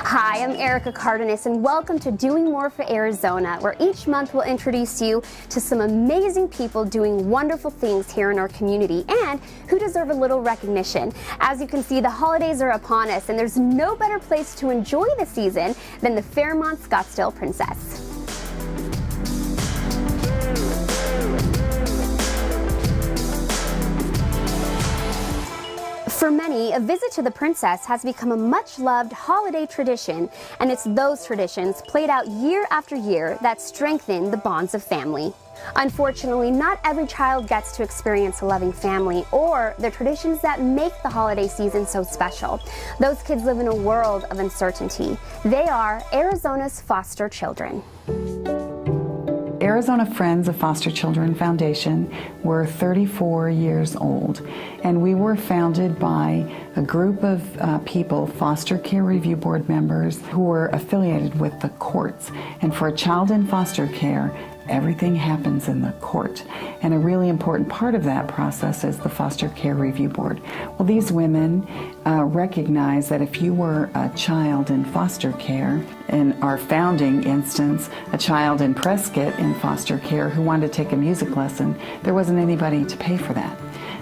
Hi, I'm Cardenas, and welcome to Doing More for Arizona, where each month we'll introduce you to some amazing people doing wonderful things here in our community and who deserve a little recognition. As you can see, the holidays are upon us, and there's no better place to enjoy the season than the Fairmont Scottsdale Princess. For many, a visit to the Princess has become a much-loved holiday tradition, and it's those traditions played out year after year that strengthen the bonds of family. Unfortunately, not every child gets to experience a loving family or the traditions that make the holiday season so special. Those kids live in a world of uncertainty. They are Arizona's foster children. Arizona Friends of Foster Children Foundation were 34 years old, and we were founded by a group of people, foster care review board members, who were affiliated with the courts. And for a child in foster care, everything happens in the court. And a really important part of that process is the Foster Care Review Board. Well, these women recognize that if you were a child in foster care, in our founding instance, a child in Prescott in foster care who wanted to take a music lesson, there wasn't anybody to pay for that.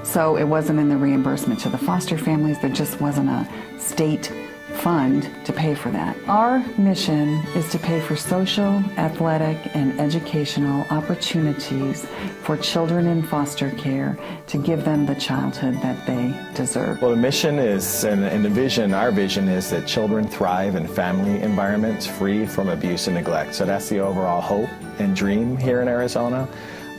So it wasn't in the reimbursement to the foster families. There just wasn't a state fund to pay for that. Our mission is to pay for social, athletic, and educational opportunities for children in foster care to give them the childhood that they deserve. Well, the mission is, and the vision, our vision is that children thrive in family environments free from abuse and neglect. So that's the overall hope and dream here in Arizona.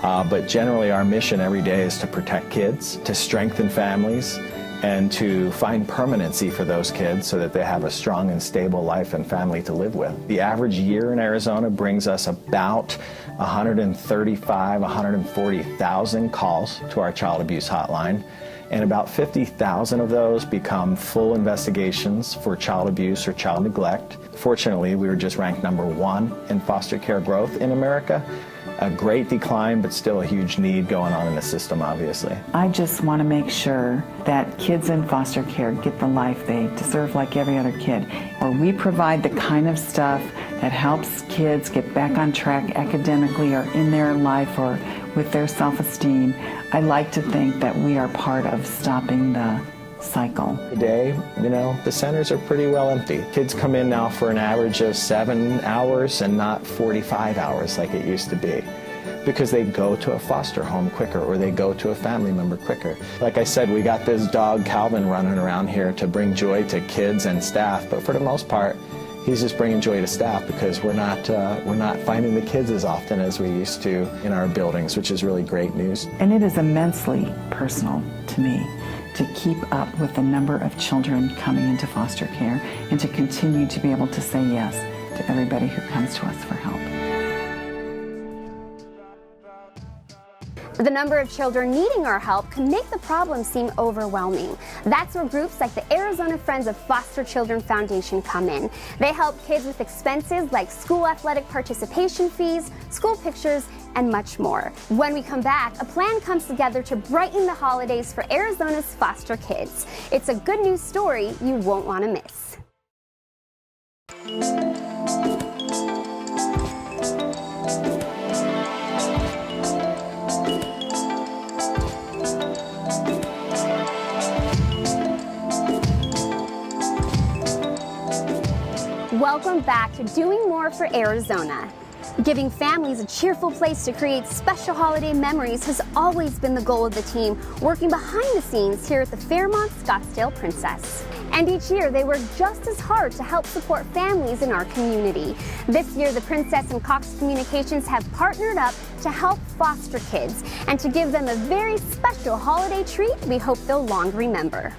But generally our mission every day is to protect kids, to strengthen families, and to find permanency for those kids so that they have a strong and stable life and family to live with. The average year in Arizona brings us about 135,000, 140,000 calls to our child abuse hotline, and about 50,000 of those become full investigations for child abuse or child neglect. Fortunately, we were just ranked #1 in foster care growth in America. A great decline, but still a huge need going on in the system, obviously. I just want to make sure that kids in foster care get the life they deserve like every other kid. Or we provide the kind of stuff that helps kids get back on track academically or in their life or with their self-esteem. I like to think that we are part of stopping the cycle. Today, the centers are pretty well empty. Kids come in now for an average of 7 hours and not 45 hours like it used to be, because they go to a foster home quicker or they go to a family member quicker. Like I said, we got this dog Calvin running around here to bring joy to kids and staff, but for the most part, he's just bringing joy to staff because we're not finding the kids as often as we used to in our buildings, which is really great news. And it is immensely personal to me to keep up with the number of children coming into foster care and to continue to be able to say yes to everybody who comes to us for help. The number of children needing our help can make the problem seem overwhelming. That's where groups like the Arizona Friends of Foster Children Foundation come in. They help kids with expenses like school athletic participation fees, school pictures, and much more. When we come back, a plan comes together to brighten the holidays for Arizona's foster kids. It's a good news story you won't want to miss. Welcome back to Doing More for Arizona. Giving families a cheerful place to create special holiday memories has always been the goal of the team working behind the scenes here at the Fairmont Scottsdale Princess. And each year they work just as hard to help support families in our community. This year the Princess and Cox Communications have partnered up to help foster kids and to give them a very special holiday treat we hope they'll long remember.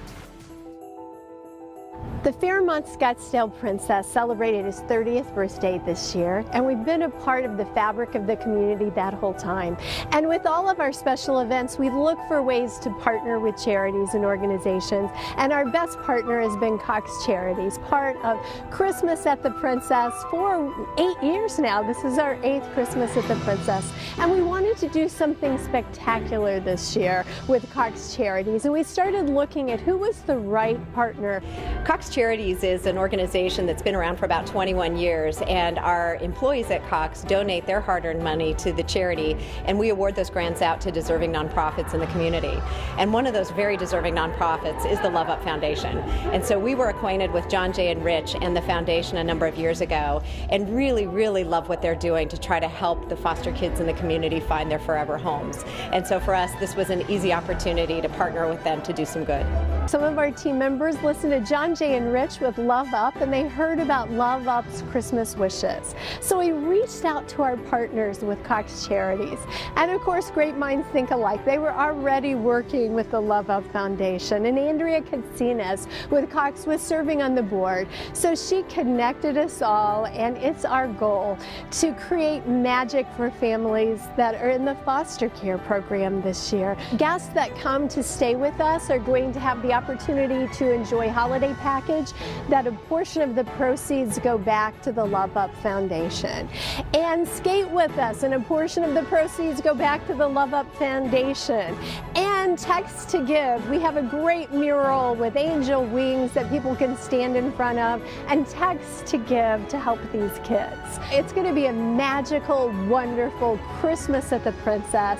The Fairmont Scottsdale Princess celebrated his 30th birthday this year, and we've been a part of the fabric of the community that whole time. And with all of our special events, we look for ways to partner with charities and organizations, and our best partner has been Cox Charities, part of Christmas at the Princess for 8 years now. This is our 8th Christmas at the Princess, and we wanted to do something spectacular this year with Cox Charities, and we started looking at who was the right partner. Cox Charities is an organization that's been around for about 21 years, and our employees at Cox donate their hard-earned money to the charity, and we award those grants out to deserving nonprofits in the community. And one of those very deserving nonprofits is the Love Up Foundation. And so we were acquainted with John Jay and Rich and the foundation a number of years ago, and really love what they're doing to try to help the foster kids in the community find their forever homes. And so for us, this was an easy opportunity to partner with them to do some good. Some of our team members listened to John Jay and Rich with Love Up, and they heard about Love Up's Christmas wishes. So we reached out to our partners with Cox Charities. And of course, great minds think alike. They were already working with the Love Up Foundation, and Andrea Katsenes with Cox was serving on the board. So she connected us all, and it's our goal to create magic for families that are in the foster care program this year. Guests that come to stay with us are going to have the opportunity to enjoy holiday package that a portion of the proceeds go back to the Love Up Foundation. And skate with us, and a portion of the proceeds go back to the Love Up Foundation. And text to give. We have a great mural with angel wings that people can stand in front of, and text to give to help these kids. It's going to be a magical, wonderful Christmas at the Princess.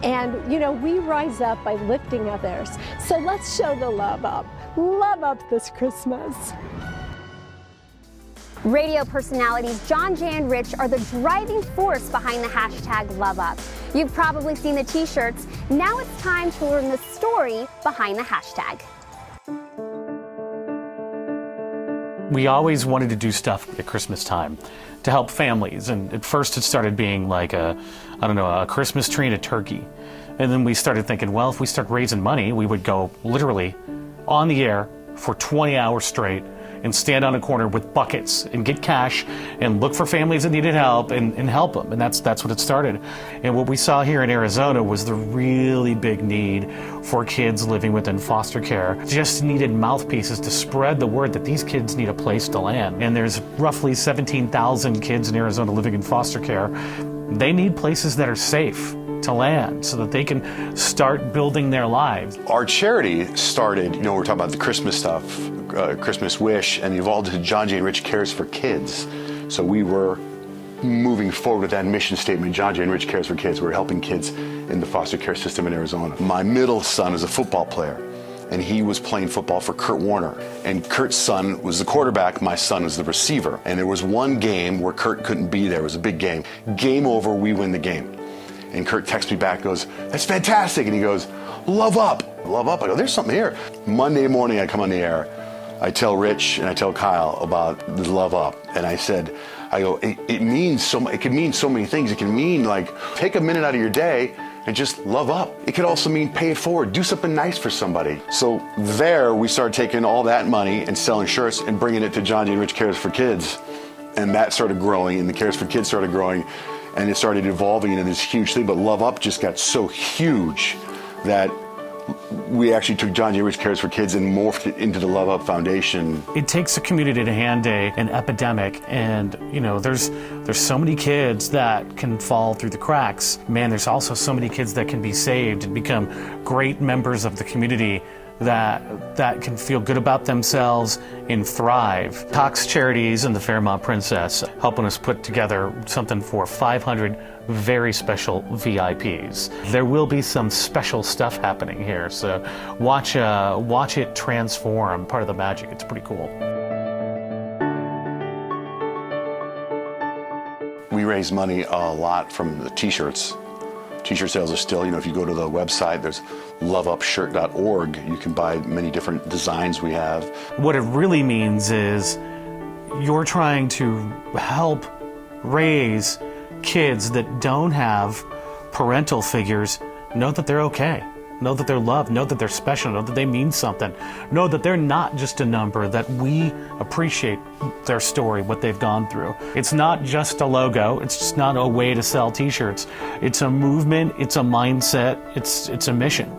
And you know, we rise up by lifting others. So let's show the love up. Love up this Christmas. Radio personalities John Jay and Rich are the driving force behind the hashtag #LoveUp. You've probably seen the t-shirts. Now it's time to learn the story behind the hashtag. We always wanted to do stuff at Christmas time to help families, and at first it started being like a Christmas tree and a turkey. And then we started thinking, well, if we start raising money, we would go literally on the air for 20 hours straight and stand on a corner with buckets and get cash and look for families that needed help and help them. And that's what it started. And what we saw here in Arizona was the really big need for kids living within foster care. Just needed mouthpieces to spread the word that these kids need a place to land. And there's roughly 17,000 kids in Arizona living in foster care. They need places that are safe to land so that they can start building their lives. Our charity started, we're talking about the Christmas stuff, Christmas Wish, and evolved to John Jay and Rich Cares for Kids. So we were moving forward with that mission statement, John Jay and Rich Cares for Kids. We're helping kids in the foster care system in Arizona. My middle son is a football player, and he was playing football for Kurt Warner. And Kurt's son was the quarterback, my son was the receiver. And there was one game where Kurt couldn't be there. It was a big game. Game over, we win the game. And Kurt texts me back, goes, "That's fantastic." And he goes, "Love up, love up." I go, "There's something here." Monday morning, I come on the air. I tell Rich and I tell Kyle about the Love Up. And I go, it can mean so many things. It can mean like, take a minute out of your day and just love up. It could also mean pay it forward, do something nice for somebody. So there, we started taking all that money and selling shirts and bringing it to John Jay and Rich Cares for Kids. And that started growing, and the Cares for Kids started growing, and it started evolving into this huge thing. But Love Up just got so huge that we actually took John Jay Rich Cares for Kids and morphed it into the Love Up Foundation. It takes a community to hand an epidemic, and there's so many kids that can fall through the cracks. Man, there's also so many kids that can be saved and become great members of the community that can feel good about themselves and thrive. Cox Charities and the Fairmont Princess helping us put together something for 500 very special VIPs. There will be some special stuff happening here, so watch it transform. Part of the magic. It's pretty cool. We raise money a lot from the t-shirts. T-shirt sales are still, if you go to the website, there's loveupshirt.org. You can buy many different designs we have. What it really means is you're trying to help raise kids that don't have parental figures know that they're okay, know that they're loved, know that they're special, know that they mean something, know that they're not just a number, that we appreciate their story, what they've gone through. It's not just a logo, it's just not a way to sell t-shirts. It's a movement, it's a mindset, it's a mission.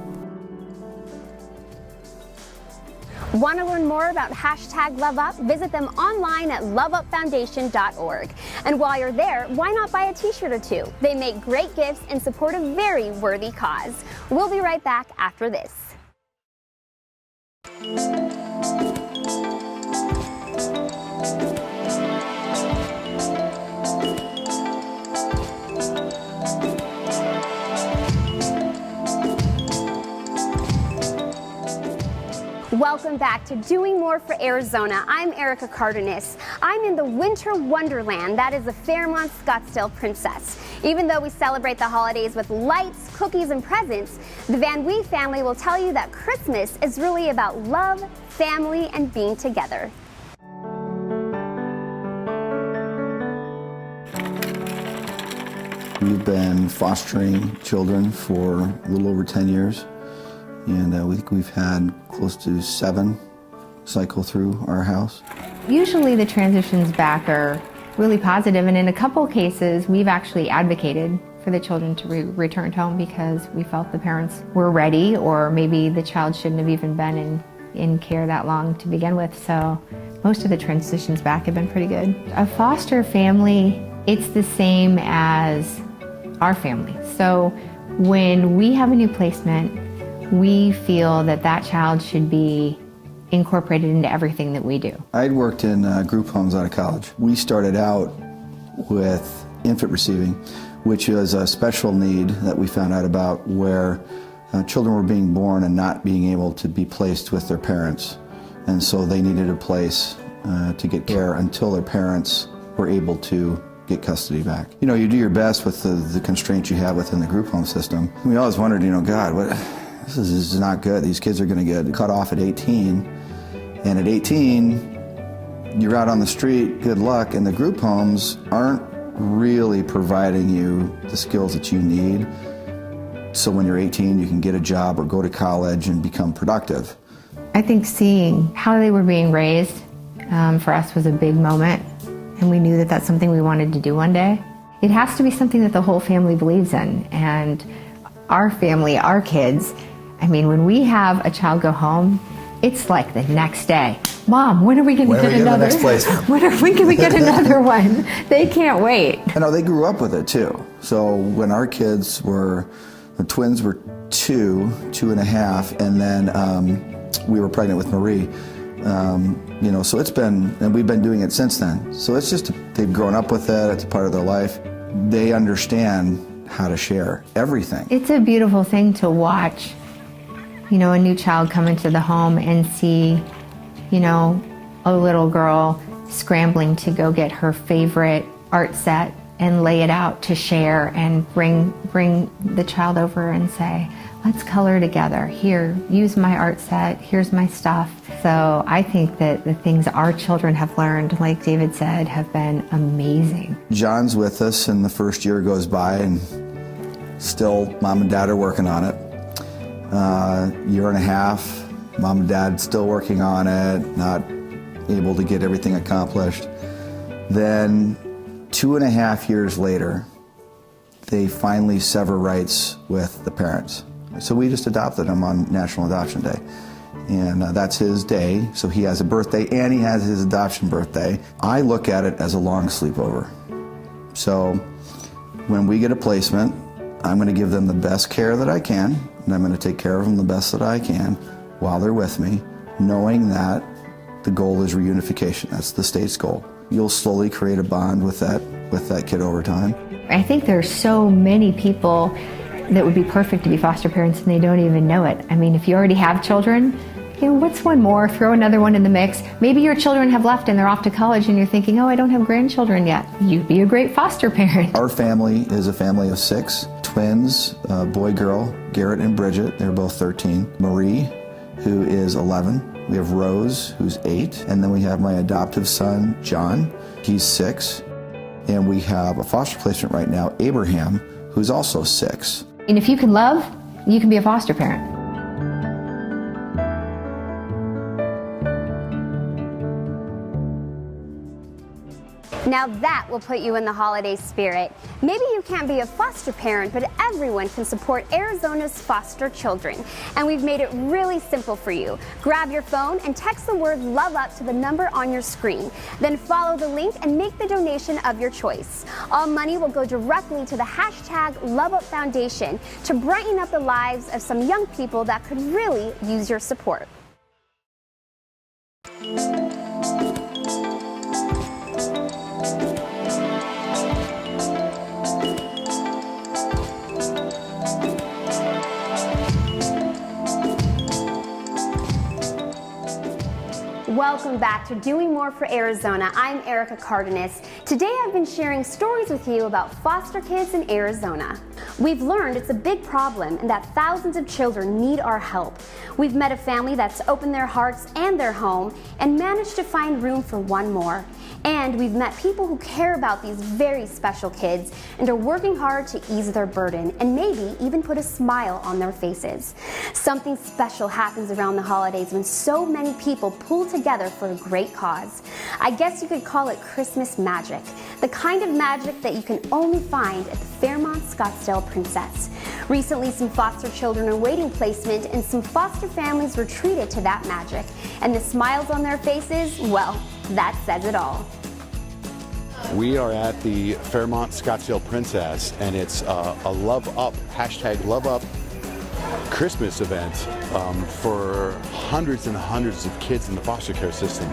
Want to learn more about #LoveUp? Visit them online at loveupfoundation.org. And while you're there, why not buy a t-shirt or two? They make great gifts and support a very worthy cause. We'll be right back after this. Welcome back to Doing More for Arizona. I'm Andrea Katsenes. I'm in the winter wonderland that is the Fairmont Scottsdale Princess. Even though we celebrate the holidays with lights, cookies, and presents, the Van Wee family will tell you that Christmas is really about love, family, and being together. We've been fostering children for a little over 10 years. And we think we've had close to 7 cycle through our house. Usually the transitions back are really positive, and in a couple cases we've actually advocated for the children to return home because we felt the parents were ready, or maybe the child shouldn't have even been in care that long to begin with. So most of the transitions back have been pretty good. A foster family, it's the same as our family. So when we have a new placement, we feel that that child should be incorporated into everything that we do. I'd worked in group homes out of college. We started out with infant receiving, which is a special need that we found out about where children were being born and not being able to be placed with their parents. And so they needed a place to get care until their parents were able to get custody back. You know, you do your best with the constraints you have within the group home system. We always wondered, you know, God, this is not good. These kids are going to get cut off at 18. And at 18, you're out on the street, good luck, and the group homes aren't really providing you the skills that you need. So when you're 18, you can get a job or go to college and become productive. I think seeing how they were being raised for us was a big moment, and we knew that that's something we wanted to do one day. It has to be something that the whole family believes in, and our family, our kids, I mean, when we have a child go home, it's like the next day. Mom, when are we going to get another? When can we get another one? They can't wait. I know they grew up with it too. So when our kids were, the twins were 2, 2.5, and then we were pregnant with Marie. You know, so it's been, and we've been doing it since then. So it's just, they've grown up with it. It's a part of their life. They understand how to share everything. It's a beautiful thing to watch, you know, a new child come into the home and see, you know, a little girl scrambling to go get her favorite art set and lay it out to share, and bring the child over and say, let's color together. Here, use my art set, here's my stuff. So I think that the things our children have learned, like David said, have been amazing. John's with us, and the first year goes by, and still mom and dad are working on it. 1.5 years, mom and dad still working on it, not able to get everything accomplished. Then 2.5 years later, they finally sever rights with the parents. So we just adopted him on National Adoption Day. And that's his day, so he has a birthday and he has his adoption birthday. I look at it as a long sleepover. So when we get a placement, I'm going to give them the best care that I can, and I'm going to take care of them the best that I can while they're with me, knowing that the goal is reunification. That's the state's goal. You'll slowly create a bond with that kid over time. I think there's so many people that would be perfect to be foster parents and they don't even know it. I mean, if you already have children, you know, what's one more? Throw another one in the mix. Maybe your children have left and they're off to college and you're thinking, oh, I don't have grandchildren yet. You'd be a great foster parent. Our family is a family of 6 twins, boy, girl, Garrett and Bridget. They're both 13. Marie, who is 11. We have Rose, who's 8. And then we have my adoptive son, John. He's 6. And we have a foster placement right now, Abraham, who's also 6. And if you can love, you can be a foster parent. Now that will put you in the holiday spirit. Maybe you can't be a foster parent, but everyone can support Arizona's foster children. And we've made it really simple for you. Grab your phone and text the word Love Up to the number on your screen. Then follow the link and make the donation of your choice. All money will go directly to the hashtag Love Up Foundation to brighten up the lives of some young people that could really use your support. Welcome back to Doing More for Arizona. I'm Andrea Cardenas. Today I've been sharing stories with you about foster kids in Arizona. We've learned it's a big problem and that thousands of children need our help. We've met a family that's opened their hearts and their home and managed to find room for one more. And we've met people who care about these very special kids and are working hard to ease their burden and maybe even put a smile on their faces. Something special happens around the holidays when so many people pull together for a great cause. I guess you could call it Christmas magic, the kind of magic that you can only find at the Fairmont Scottsdale Princess. Recently, some foster children are awaiting placement and some foster families were treated to that magic. And the smiles on their faces, well, that says it all. We are at the Fairmont Scottsdale Princess, and it's a Love Up, hashtag Love Up Christmas event for hundreds and hundreds of kids in the foster care system.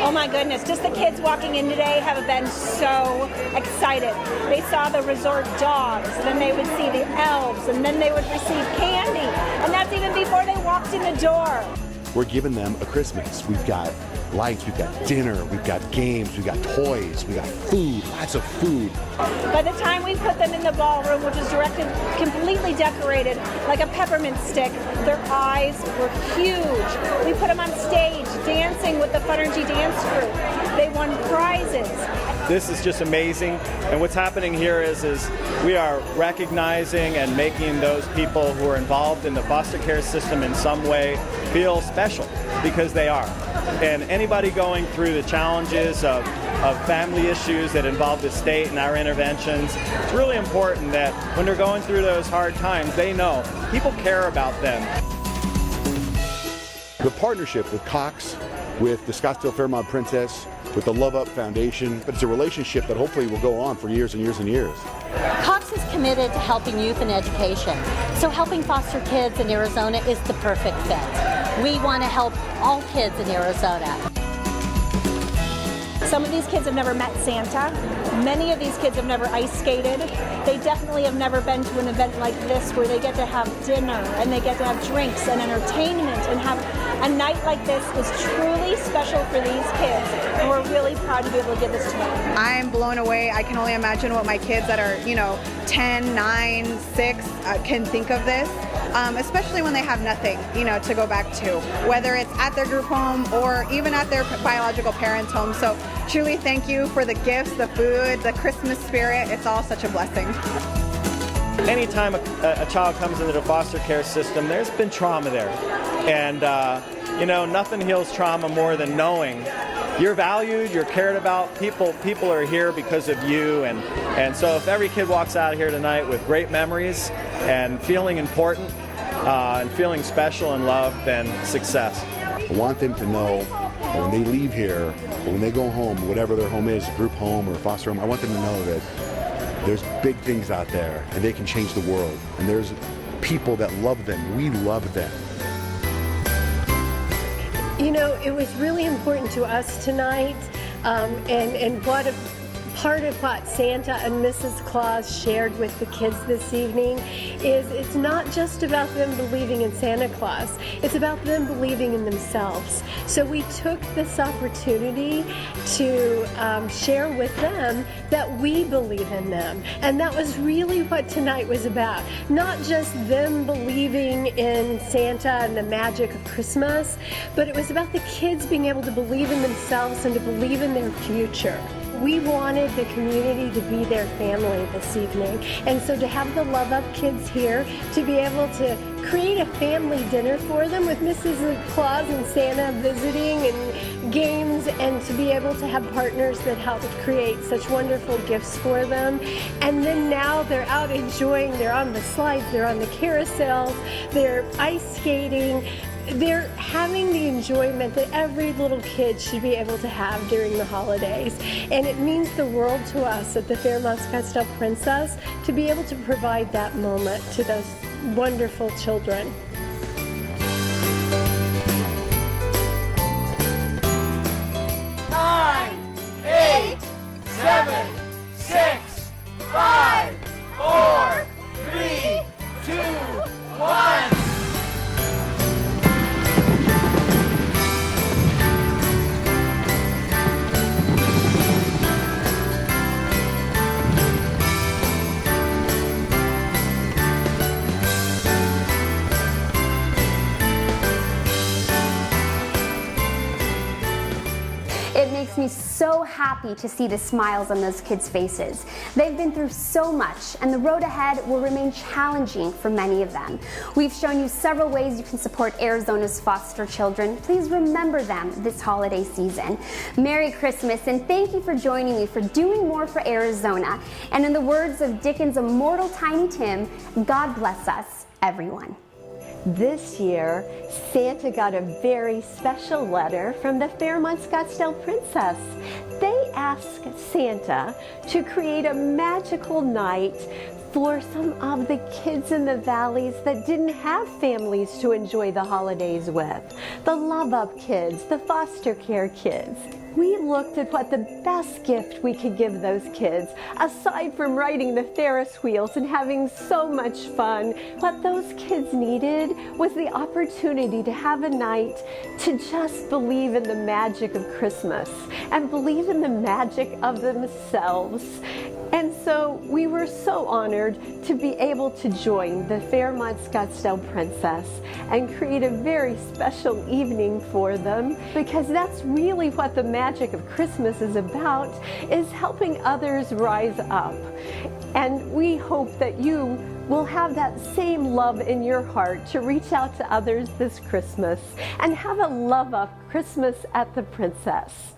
Oh my goodness, just the kids walking in today have been so excited. They saw the resort dogs, and then they would see the elves, and then they would receive candy. And that's even before they walked in the door. We're giving them a Christmas. We've got lights, we've got dinner, we've got games, we've got toys, we've got food, lots of food. By the time we put them in the ballroom, which is completely decorated like a peppermint stick, their eyes were huge. We put them on stage dancing with the Funergy dance group. They won prizes. This is just amazing, and what's happening here is we are recognizing and making those people who are involved in the foster care system in some way feel special, because they are. And anybody going through the challenges of family issues that involve the state and our interventions, it's really important that when they're going through those hard times, they know people care about them. The partnership with Cox, with the Scottsdale Fairmont Princess, with the Love Up Foundation, but it's a relationship that hopefully will go on for years and years and years. Cox is committed to helping youth in education, so helping foster kids in Arizona is the perfect fit. We want to help all kids in Arizona. Some of these kids have never met Santa. Many of these kids have never ice skated. They definitely have never been to an event like this where they get to have dinner and they get to have drinks and entertainment and have a night like this is truly special for these kids, and we're really proud to be able to give this to them. I am blown away. I can only imagine what my kids that are, 10, 9, 6 can think of this, especially when they have nothing, to go back to, whether it's at their group home or even at their biological parents' home. So truly thank you for the gifts, the food, the Christmas spirit. It's all such a blessing. Anytime a child comes into the foster care system, there's been trauma there. And, nothing heals trauma more than knowing you're valued, you're cared about, people are here because of you. And so if every kid walks out of here tonight with great memories and feeling important and feeling special and loved, then success. I want them to know when they leave here, or when they go home, whatever their home is, a group home or a foster home, I want them to know that there's big things out there and they can change the world. And there's people that love them. We love them. It was really important to us tonight, and what a part of what Santa and Mrs. Claus shared with the kids this evening is it's not just about them believing in Santa Claus, it's about them believing in themselves. So we took this opportunity to share with them that we believe in them. And that was really what tonight was about. Not just them believing in Santa and the magic of Christmas, but it was about the kids being able to believe in themselves and to believe in their future. We wanted the community to be their family this evening. And so to have the Love Up kids here, to be able to create a family dinner for them with Mrs. Claus and Santa visiting and games, and to be able to have partners that help create such wonderful gifts for them. And then now they're out enjoying, they're on the slides, they're on the carousels, they're ice skating. They're having the enjoyment that every little kid should be able to have during the holidays. And it means the world to us at the Fairmont Scottsdale Princess to be able to provide that moment to those wonderful children. Nine, 8, 7, 6, 5, 4, 3, 2, 1. It makes me so happy to see the smiles on those kids' faces. They've been through so much, and the road ahead will remain challenging for many of them. We've shown you several ways you can support Arizona's foster children. Please remember them this holiday season. Merry Christmas, and thank you for joining me for doing more for Arizona. And in the words of Dickens' immortal Tiny Tim, God bless us, everyone. This year, Santa got a very special letter from the Fairmont Scottsdale Princess. They asked Santa to create a magical night for some of the kids in the valleys that didn't have families to enjoy the holidays with. The Love Up kids, the foster care kids. We looked at what the best gift we could give those kids, aside from riding the Ferris wheels and having so much fun. What those kids needed was the opportunity to have a night to just believe in the magic of Christmas and believe in the magic of themselves. And so we were so honored to be able to join the Fairmont Scottsdale Princess and create a very special evening for them, because that's really what the magic of Christmas is about, is helping others rise up. And we hope that you will have that same love in your heart to reach out to others this Christmas and have a Love Up Christmas at the Princess.